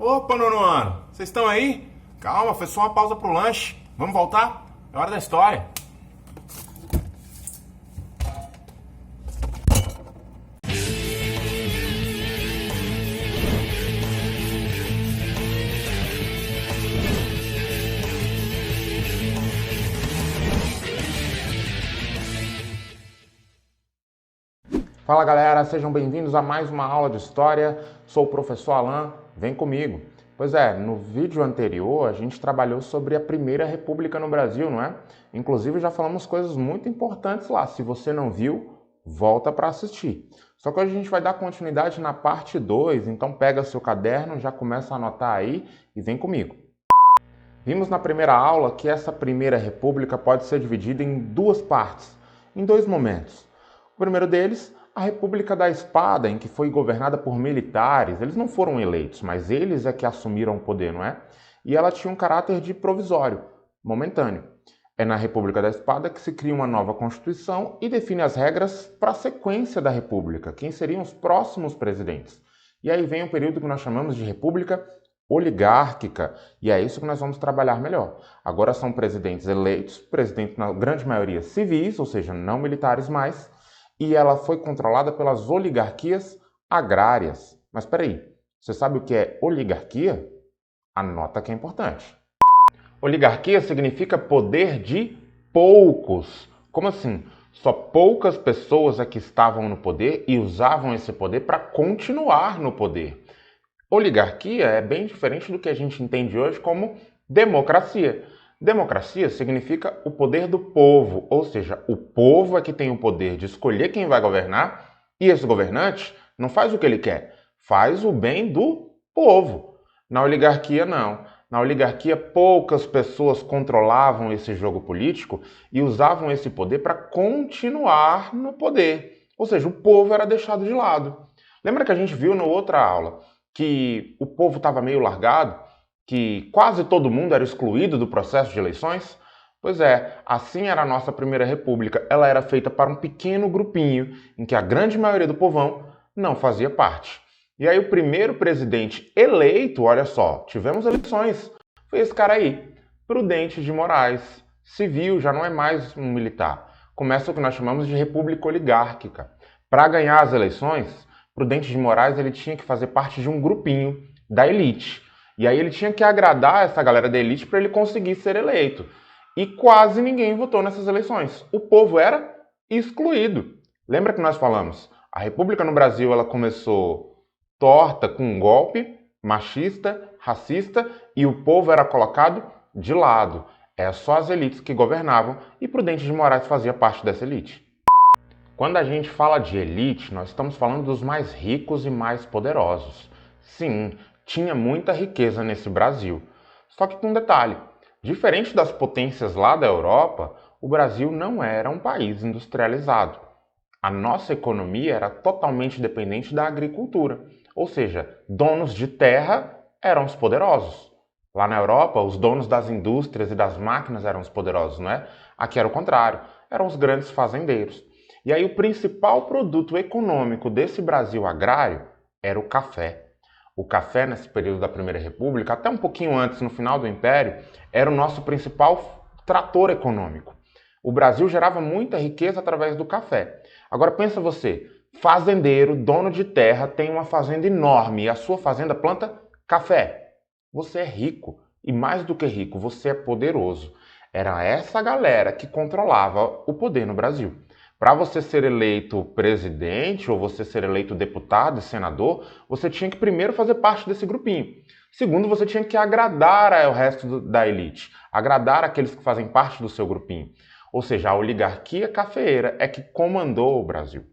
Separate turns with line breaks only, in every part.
Opa, nono ano, vocês estão aí? Calma, foi só uma pausa pro lanche. Vamos voltar? É hora da história. Fala galera, sejam bem-vindos a mais uma aula de História. Sou o professor Alan, vem comigo. Pois é, no vídeo anterior a gente trabalhou sobre a Primeira República no Brasil, não é? Inclusive já falamos coisas muito importantes lá. Se você não viu, volta para assistir. Só que hoje a gente vai dar continuidade na parte 2, então pega seu caderno, já começa a anotar aí e vem comigo. Vimos na primeira aula que essa Primeira República pode ser dividida em duas partes, em dois momentos. O primeiro deles, a República da Espada, em que foi governada por militares. Eles não foram eleitos, mas eles é que assumiram o poder, não é? E ela tinha um caráter de provisório, momentâneo. É na República da Espada que se cria uma nova Constituição e define as regras para a sequência da República, quem seriam os próximos presidentes. E aí vem um período que nós chamamos de República Oligárquica, e é isso que nós vamos trabalhar melhor. Agora são presidentes eleitos, presidentes na grande maioria civis, ou seja, não militares mais, e ela foi controlada pelas oligarquias agrárias. Mas espera aí, você sabe o que é oligarquia? Anota que é importante. Oligarquia significa poder de poucos. Como assim? Só poucas pessoas é que estavam no poder e usavam esse poder para continuar no poder. Oligarquia é bem diferente do que a gente entende hoje como democracia. Democracia significa o poder do povo, ou seja, o povo é que tem o poder de escolher quem vai governar e esse governante não faz o que ele quer, faz o bem do povo. Na oligarquia, não. Na oligarquia, poucas pessoas controlavam esse jogo político e usavam esse poder para continuar no poder, ou seja, o povo era deixado de lado. Lembra que a gente viu na outra aula que o povo estava meio largado? Que quase todo mundo era excluído do processo de eleições? Pois é, assim era a nossa Primeira República. Ela era feita para um pequeno grupinho, em que a grande maioria do povão não fazia parte. E aí o primeiro presidente eleito, olha só, tivemos eleições, foi esse cara aí, Prudente de Moraes, civil, já não é mais um militar. Começa o que nós chamamos de República Oligárquica. Para ganhar as eleições, Prudente de Moraes ele tinha que fazer parte de um grupinho da elite. E aí ele tinha que agradar essa galera da elite para ele conseguir ser eleito. E quase ninguém votou nessas eleições. O povo era excluído. Lembra que nós falamos? A República no Brasil ela começou torta, com um golpe, machista, racista, e o povo era colocado de lado. É só as elites que governavam e Prudente de Moraes fazia parte dessa elite. Quando a gente fala de elite, nós estamos falando dos mais ricos e mais poderosos. Sim, tinha muita riqueza nesse Brasil. Só que com um detalhe, diferente das potências lá da Europa, o Brasil não era um país industrializado. A nossa economia era totalmente dependente da agricultura, ou seja, donos de terra eram os poderosos. Lá na Europa, os donos das indústrias e das máquinas eram os poderosos, não é? Aqui era o contrário, eram os grandes fazendeiros. E aí o principal produto econômico desse Brasil agrário era o café. O café, nesse período da Primeira República, até um pouquinho antes, no final do Império, era o nosso principal trator econômico. O Brasil gerava muita riqueza através do café. Agora pensa você, fazendeiro, dono de terra, tem uma fazenda enorme e a sua fazenda planta café. Você é rico e mais do que rico, você é poderoso. Era essa galera que controlava o poder no Brasil. Para você ser eleito presidente ou você ser eleito deputado e senador, você tinha que primeiro fazer parte desse grupinho. Segundo, você tinha que agradar ao resto da elite, agradar aqueles que fazem parte do seu grupinho. Ou seja, a oligarquia cafeeira é que comandou o Brasil.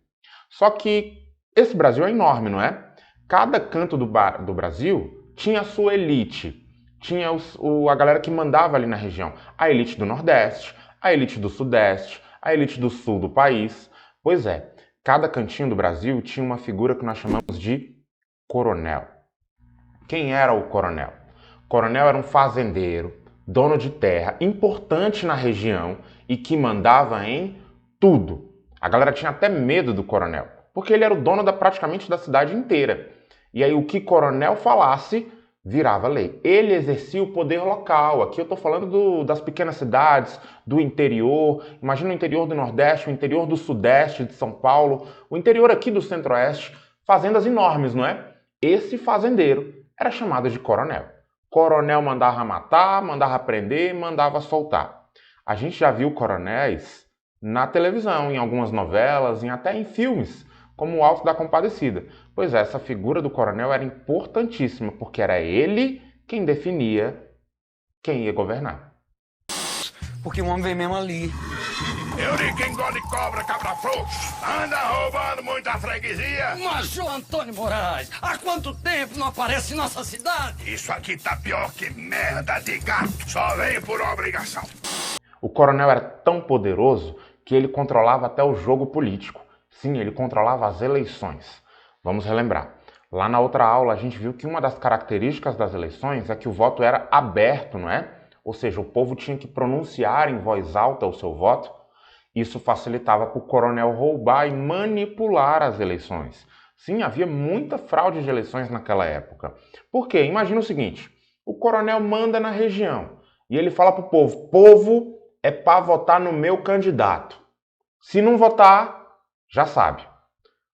Só que esse Brasil é enorme, não é? Cada canto do Brasil tinha a sua elite, tinha a galera que mandava ali na região. A elite do Nordeste, a elite do Sudeste, a elite do sul do país. Pois é, cada cantinho do Brasil tinha uma figura que nós chamamos de coronel. Quem era o coronel? O coronel era um fazendeiro, dono de terra, importante na região e que mandava em tudo. A galera tinha até medo do coronel, porque ele era o dono praticamente da cidade inteira. E aí o que coronel falasse, virava lei. Ele exercia o poder local. Aqui eu estou falando das pequenas cidades, do interior. Imagina o interior do Nordeste, o interior do Sudeste de São Paulo, o interior aqui do Centro-Oeste, fazendas enormes, não é? Esse fazendeiro era chamado de coronel. Coronel mandava matar, mandava prender, mandava soltar. A gente já viu coronéis na televisão, em algumas novelas, até em filmes, como o Alto da Compadecida. Pois é, essa figura do coronel era importantíssima, porque era ele quem definia quem ia governar.
Porque o homem vem mesmo ali.
Eu de quem gosta de cobra, cabra frouxo, anda roubando muita freguesia.
Major Antônio Moraes, há quanto tempo não aparece em nossa cidade?
Isso aqui tá pior que merda de gato, só veio por obrigação.
O coronel era tão poderoso que ele controlava até o jogo político. Sim, ele controlava as eleições. Vamos relembrar. Lá na outra aula a gente viu que uma das características das eleições é que o voto era aberto, não é? Ou seja, o povo tinha que pronunciar em voz alta o seu voto. Isso facilitava para o coronel roubar e manipular as eleições. Sim, havia muita fraude de eleições naquela época. Por quê? Imagina o seguinte, o coronel manda na região e ele fala para o povo, povo é para votar no meu candidato. Se não votar, já sabe.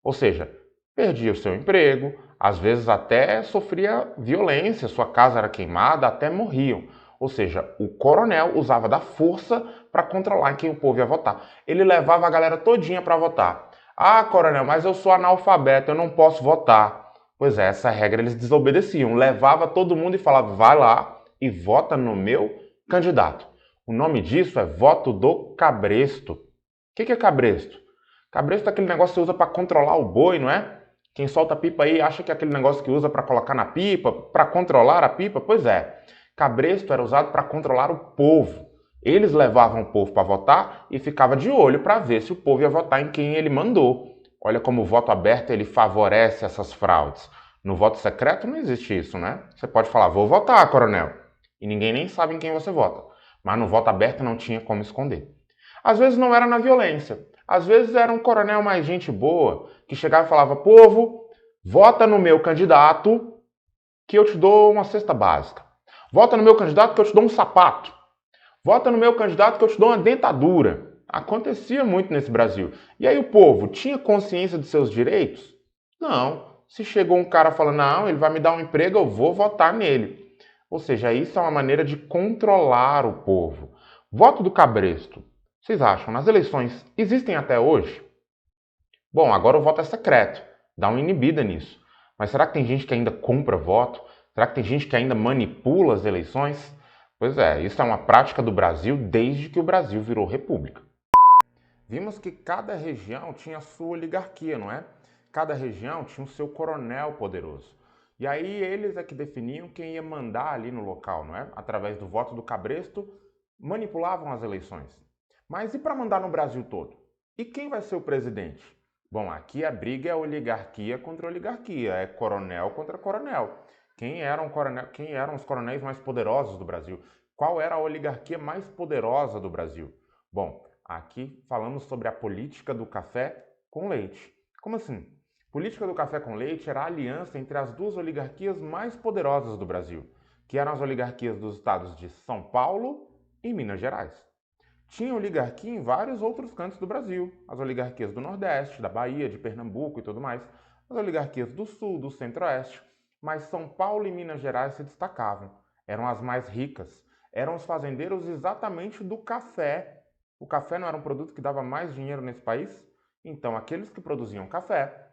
Ou seja, perdia o seu emprego, às vezes até sofria violência, sua casa era queimada, até morriam. Ou seja, o coronel usava da força para controlar quem o povo ia votar. Ele levava a galera todinha para votar. Ah, coronel, mas eu sou analfabeto, eu não posso votar. Pois é, essa regra eles desobedeciam. Levava todo mundo e falava, vai lá e vota no meu candidato. O nome disso é voto do cabresto. O que é cabresto? Cabresto é aquele negócio que você usa para controlar o boi, não é? Quem solta pipa aí acha que é aquele negócio que usa para colocar na pipa, para controlar a pipa. Pois é. Cabresto era usado para controlar o povo. Eles levavam o povo para votar e ficava de olho para ver se o povo ia votar em quem ele mandou. Olha como o voto aberto ele favorece essas fraudes. No voto secreto não existe isso, né? Você pode falar, vou votar, coronel. E ninguém nem sabe em quem você vota. Mas no voto aberto não tinha como esconder. Às vezes não era na violência. Às vezes era um coronel mais gente boa que chegava e falava, povo, vota no meu candidato que eu te dou uma cesta básica. Vota no meu candidato que eu te dou um sapato. Vota no meu candidato que eu te dou uma dentadura. Acontecia muito nesse Brasil. E aí o povo tinha consciência de seus direitos? Não. Se chegou um cara falando, não, ele vai me dar um emprego, eu vou votar nele. Ou seja, isso é uma maneira de controlar o povo. Voto do cabresto. Vocês acham, nas eleições existem até hoje? Bom, agora o voto é secreto. Dá uma inibida nisso. Mas será que tem gente que ainda compra voto? Será que tem gente que ainda manipula as eleições? Pois é, isso é uma prática do Brasil desde que o Brasil virou república. Vimos que cada região tinha sua oligarquia, não é? Cada região tinha o seu coronel poderoso. E aí eles é que definiam quem ia mandar ali no local, não é? Através do voto do cabresto, manipulavam as eleições. Mas e para mandar no Brasil todo? E quem vai ser o presidente? Bom, aqui a briga é oligarquia contra oligarquia, é coronel contra coronel. Quem eram os coronéis mais poderosos do Brasil? Qual era a oligarquia mais poderosa do Brasil? Bom, aqui falamos sobre a política do café com leite. Como assim? Política do café com leite era a aliança entre as duas oligarquias mais poderosas do Brasil, que eram as oligarquias dos estados de São Paulo e Minas Gerais. Tinha oligarquia em vários outros cantos do Brasil, as oligarquias do Nordeste, da Bahia, de Pernambuco e tudo mais, as oligarquias do Sul, do Centro-Oeste, mas São Paulo e Minas Gerais se destacavam, eram as mais ricas, eram os fazendeiros exatamente do café. O café não era um produto que dava mais dinheiro nesse país? Então aqueles que produziam café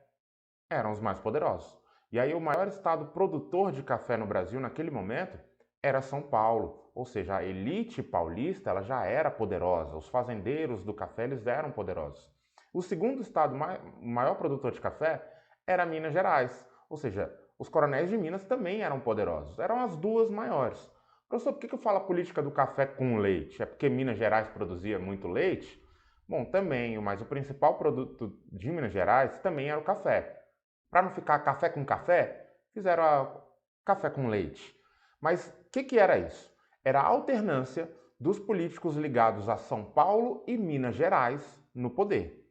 eram os mais poderosos. E aí o maior estado produtor de café no Brasil naquele momento era São Paulo, ou seja, a elite paulista ela já era poderosa, os fazendeiros do café eles eram poderosos. O segundo estado maior produtor de café era Minas Gerais, ou seja, os coronéis de Minas também eram poderosos, eram as duas maiores. Professor, por que eu falo a política do café com leite? É porque Minas Gerais produzia muito leite? Bom, também, mas o principal produto de Minas Gerais também era o café. Para não ficar café com café, fizeram café com leite. Mas o que era isso? Era a alternância dos políticos ligados a São Paulo e Minas Gerais no poder.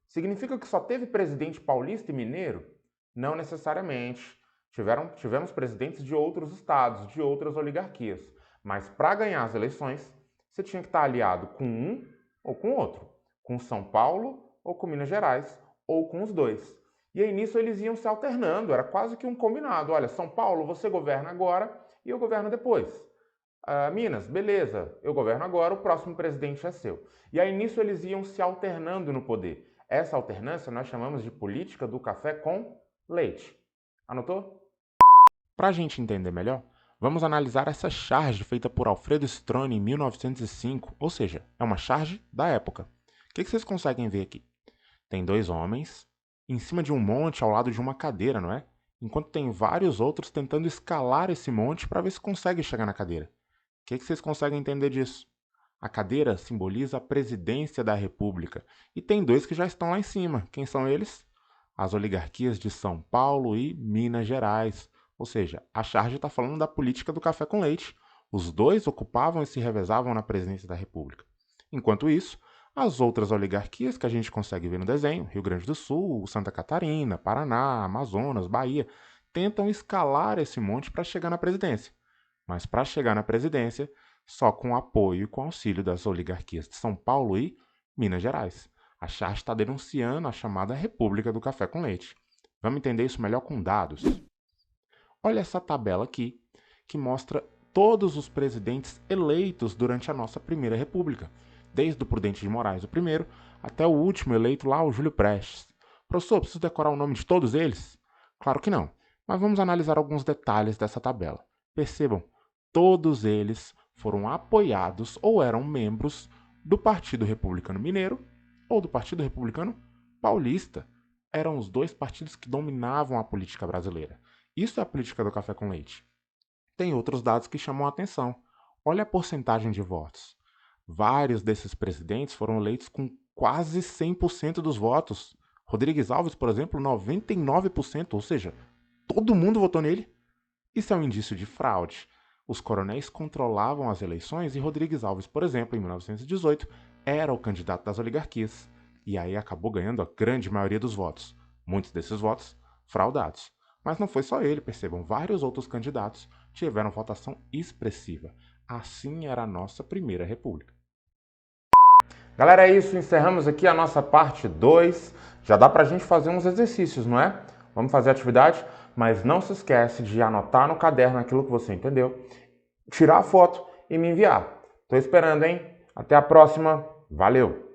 Significa que só teve presidente paulista e mineiro? Não necessariamente. Tivemos presidentes de outros estados, de outras oligarquias. Mas para ganhar as eleições, você tinha que estar aliado com um ou com outro. Com São Paulo ou com Minas Gerais, ou com os dois. E aí nisso eles iam se alternando, era quase que um combinado. Olha, São Paulo, você governa agora e eu governo depois. Minas, beleza, eu governo agora, o próximo presidente é seu. E aí nisso eles iam se alternando no poder. Essa alternância nós chamamos de política do café com leite. Anotou? Para a gente entender melhor, vamos analisar essa charge feita por Alfredo Strone em 1905, ou seja, é uma charge da época. O que vocês conseguem ver aqui? Tem dois homens em cima de um monte ao lado de uma cadeira, não é? Enquanto tem vários outros tentando escalar esse monte para ver se consegue chegar na cadeira. O que vocês conseguem entender disso? A cadeira simboliza a presidência da República e tem dois que já estão lá em cima. Quem são eles? As oligarquias de São Paulo e Minas Gerais. Ou seja, a charge está falando da política do café com leite. Os dois ocupavam e se revezavam na presidência da República. Enquanto isso, as outras oligarquias que a gente consegue ver no desenho, Rio Grande do Sul, Santa Catarina, Paraná, Amazonas, Bahia, tentam escalar esse monte para chegar na presidência. Mas para chegar na presidência, só com o apoio e com o auxílio das oligarquias de São Paulo e Minas Gerais. A charge está denunciando a chamada República do Café com Leite. Vamos entender isso melhor com dados. Olha essa tabela aqui, que mostra todos os presidentes eleitos durante a nossa Primeira República, desde o Prudente de Moraes, o primeiro, até o último eleito lá, o Júlio Prestes. Professor, preciso decorar o nome de todos eles? Claro que não, mas vamos analisar alguns detalhes dessa tabela. Percebam, todos eles foram apoiados ou eram membros do Partido Republicano Mineiro ou do Partido Republicano Paulista. Eram os dois partidos que dominavam a política brasileira. Isso é a política do café com leite. Tem outros dados que chamam a atenção. Olha a porcentagem de votos. Vários desses presidentes foram eleitos com quase 100% dos votos. Rodrigues Alves, por exemplo, 99%, ou seja, todo mundo votou nele. Isso é um indício de fraude. Os coronéis controlavam as eleições e Rodrigues Alves, por exemplo, em 1918, era o candidato das oligarquias. E aí acabou ganhando a grande maioria dos votos. Muitos desses votos fraudados. Mas não foi só ele, percebam, vários outros candidatos tiveram votação expressiva. Assim era a nossa Primeira República. Galera, é isso. Encerramos aqui a nossa parte 2. Já dá pra gente fazer uns exercícios, não é? Vamos fazer a atividade, mas não se esquece de anotar no caderno aquilo que você entendeu, tirar a foto e me enviar. Tô esperando, hein? Até a próxima. Valeu!